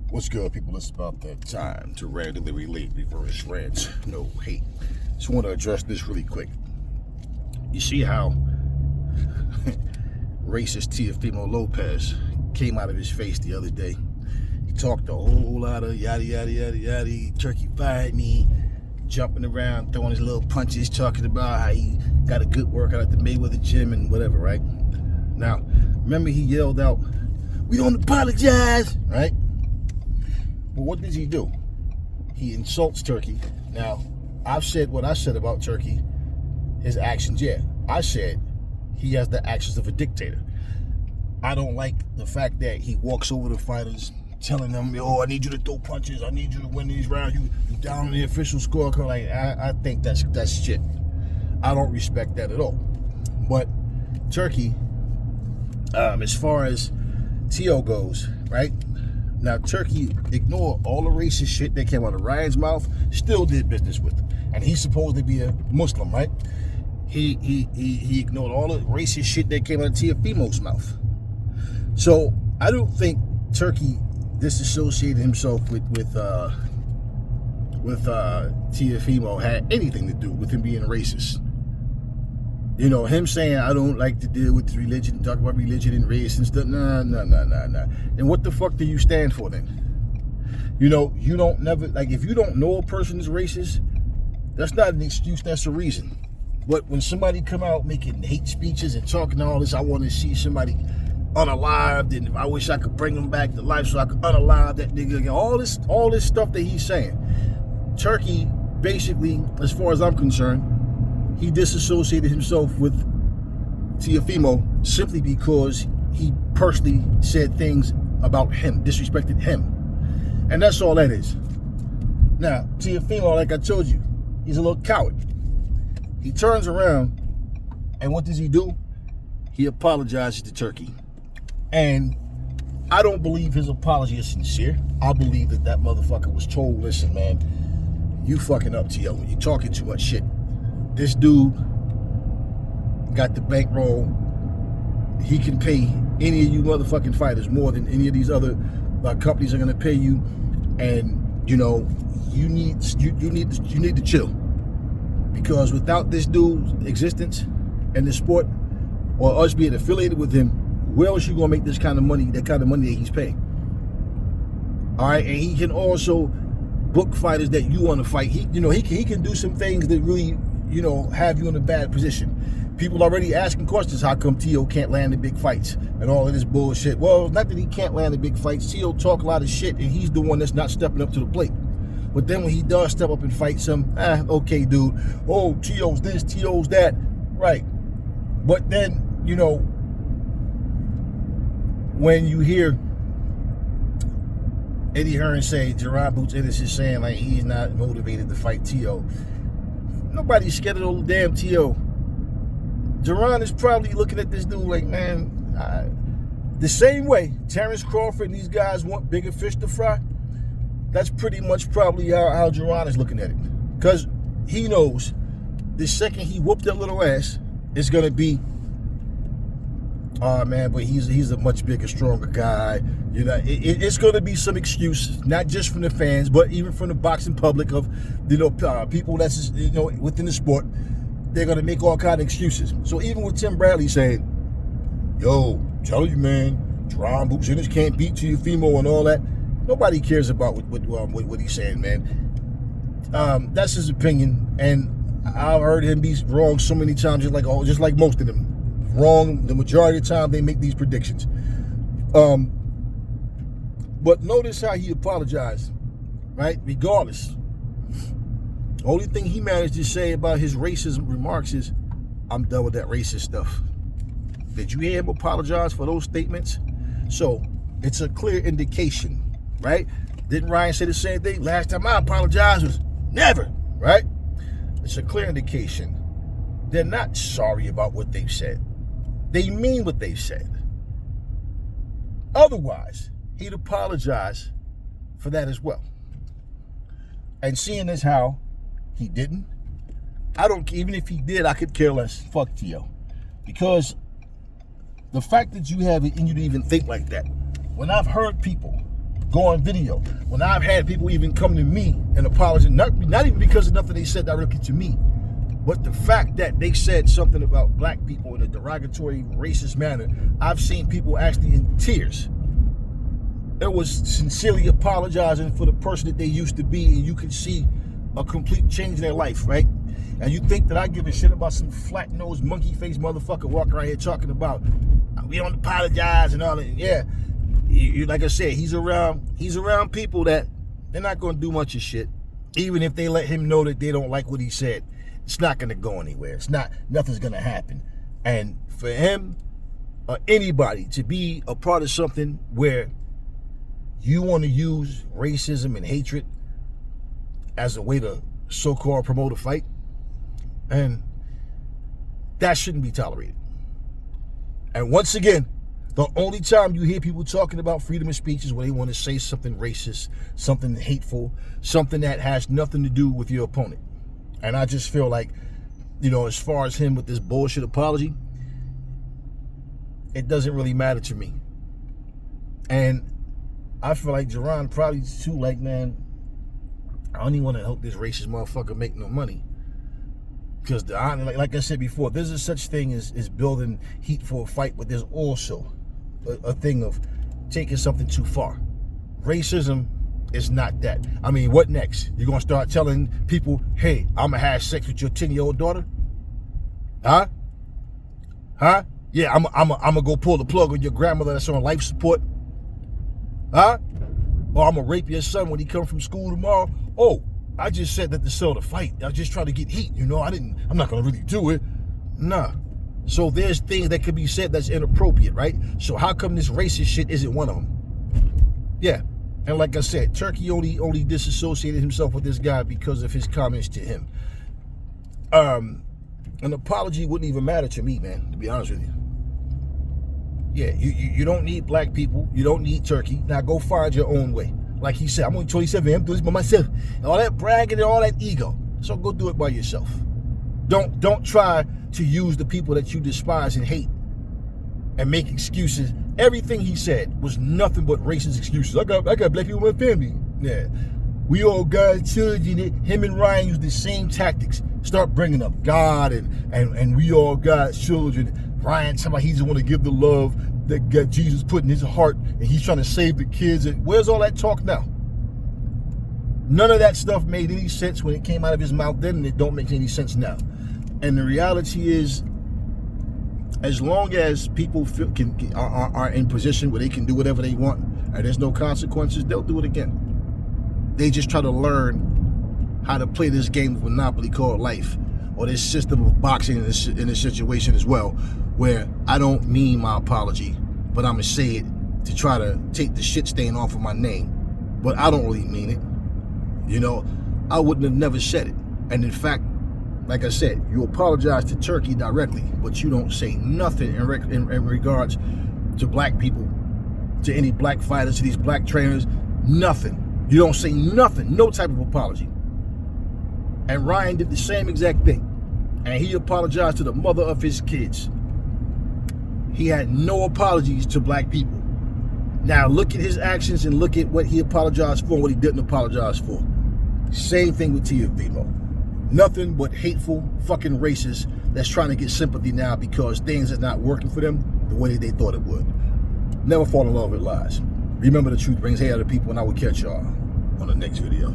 What's good, people? It's about that time to randomly relate reverse rant. No hate. Just want to address this really quick. You see how racist Teofimo Looez came out of his face the other day? He talked a whole lot of yada yada yada yada. Turkey fired me, jumping around, throwing his little punches, talking about how he got a good workout at the Mayweather gym and whatever, right? Now, remember he yelled out, "We don't apologize," right? But what does he do? He insults Turkey. Now, I've said what I said about Turkey, his actions, yeah. I said he has the actions of a dictator. I don't like the fact that he walks over to fighters telling them, "Oh, I need you to throw punches. I need you to win these rounds. You down on the official scorecard." Like, I think that's shit. I don't respect that at all. But Turkey, as far as Teo goes, right? Now, Turkey ignored all the racist shit that came out of Ryan's mouth, still did business with him. And he's supposed to be a Muslim, right? He ignored all the racist shit that came out of Teofimo's mouth. So I don't think Turkey disassociated himself with Teofimo had anything to do with him being racist. You know, him saying, "I don't like to deal with religion, talk about religion and race and stuff." Nah. And what the fuck do you stand for then? You know, you don't never, like, if you don't know a person is racist, that's not an excuse, that's a reason. But when somebody come out making hate speeches and talking all this, "I want to see somebody unalived, and if I wish I could bring them back to life so I could unalive that nigga again," all this stuff that he's saying. Turkey, basically, as far as I'm concerned, he disassociated himself with Teofimo simply because he personally said things about him, disrespected him. And that's all that is. Now, Teofimo, like I told you, he's a little coward. He turns around, and what does he do? He apologizes to Turkey. And I don't believe his apology is sincere. I believe that motherfucker was told, "Listen, man, you fucking up, Teo. You talking too much shit. This dude got the bankroll. He can pay any of you motherfucking fighters more than any of these other companies are gonna pay you, and you know you need to chill, because without this dude's existence in the sport, or us being affiliated with him, where else you gonna make this kind of money? That kind of money that he's paying. All right, and he can also book fighters that you want to fight. He can do some things that really, have you in a bad position. People already asking questions, how come Teo can't land the big fights and all of this bullshit? Well, it's not that he can't land the big fights. Teo talk a lot of shit, and he's the one that's not stepping up to the plate. But then when he does step up and fight some, okay, dude, oh, Teo's this, Teo's that, right. But then, when you hear Eddie Hearn say, Jerron Boots Ennis is saying, like, he's not motivated to fight Teo. Nobody's scared of the damn Teo. Jerron is probably looking at this dude like, man, the same way Terrence Crawford and these guys want bigger fish to fry. That's pretty much probably how Jerron is looking at it. Because he knows the second he whooped that little ass, it's going to be, "Oh, man, but he's a much bigger, stronger guy." It's going to be some excuse, not just from the fans, but even from the boxing public of, people that's, within the sport. They're going to make all kind of excuses. So even with Tim Bradley saying, "Yo, tell you, man, Jerron Boots Ennis can't beat Teofimo," and all that, nobody cares about what he's saying, man. That's his opinion, and I've heard him be wrong so many times, just like most of them. Wrong the majority of the time they make these predictions. But notice how he apologized, right? Regardless. The only thing he managed to say about his racist remarks is, "I'm done with that racist stuff." Did you hear him apologize for those statements? So it's a clear indication, right? Didn't Ryan say the same thing? "Last time I apologized was never," right? It's a clear indication. They're not sorry about what they've said. They mean what they've said. Otherwise, he'd apologize for that as well. And seeing as how he didn't, even if he did, I could care less. Fuck Teo. Because the fact that you have it in you to even think like that, when I've heard people go on video. When I've had people even come to me and apologize, not even because of nothing they said directly to me, but the fact that they said something about black people in a derogatory, racist manner, I've seen people actually in tears. It was sincerely apologizing for the person that they used to be, and you can see a complete change in their life, right? And you think that I give a shit about some flat-nosed, monkey-faced motherfucker walking around here talking about we don't apologize and all that. Yeah, like I said, he's around people that they're not going to do much of shit, even if they let him know that they don't like what he said. It's not going to go anywhere. Nothing's going to happen. And for him or anybody to be a part of something where you want to use racism and hatred as a way to so-called promote a fight, and that shouldn't be tolerated. And once again, the only time you hear people talking about freedom of speech is when they want to say something racist, something hateful, something that has nothing to do with your opponent. And I just feel like, as far as him with this bullshit apology, it doesn't really matter to me. And I feel like Jerron probably too, like, man, I don't even want to help this racist motherfucker make no money. Because, like I said before, there's a such thing as building heat for a fight, but there's also a thing of taking something too far. Racism is not that. I mean, what next? You're going to start telling people, hey, I'm going to have sex with your 10-year-old daughter? Huh? Yeah, I'm going to go pull the plug on your grandmother that's on life support? Huh? Or I'm going to rape your son when he comes from school tomorrow? Oh, I just said that to sell the fight. I was just trying to get heat, I'm not going to really do it. Nah. So there's things that could be said that's inappropriate, right? So how come this racist shit isn't one of them? Yeah. And like I said, Turki only disassociated himself with this guy because of his comments to him. An apology wouldn't even matter to me, man, to be honest with you. Yeah, you don't need black people. You don't need Turki. Now go find your own way. Like he said, I'm only 27, I'm doing this by myself. And all that bragging and all that ego. So go do it by yourself. Don't try to use the people that you despise and hate and make excuses. Everything he said was nothing but racist excuses. I got black people in my family. Yeah. We all got children. Him and Ryan use the same tactics. Start bringing up God and we all got children. Ryan, somebody he just want to give the love that got Jesus put in his heart, and he's trying to save the kids. Where's all that talk now? None of that stuff made any sense when it came out of his mouth then, and it don't make any sense now. And the reality is, as long as people are in position where they can do whatever they want and there's no consequences, they'll do it again. They just try to learn how to play this game of Monopoly called life, or this system of boxing in this situation as well, where I don't mean my apology, but I'm going to say it to try to take the shit stain off of my name. But I don't really mean it. I wouldn't have never said it. And in fact, like I said, you apologize to Turki directly, but you don't say nothing in regards to black people, to any black fighters, to these black trainers, nothing. You don't say nothing, no type of apology. And Ryan did the same exact thing. And he apologized to the mother of his kids. He had no apologies to black people. Now look at his actions and look at what he apologized for and what he didn't apologize for. Same thing with Teofimo. Nothing but hateful fucking racists that's trying to get sympathy now because things are not working for them the way they thought it would. Never fall in love with lies. Remember, the truth brings hate out of people, and I will catch y'all on the next video.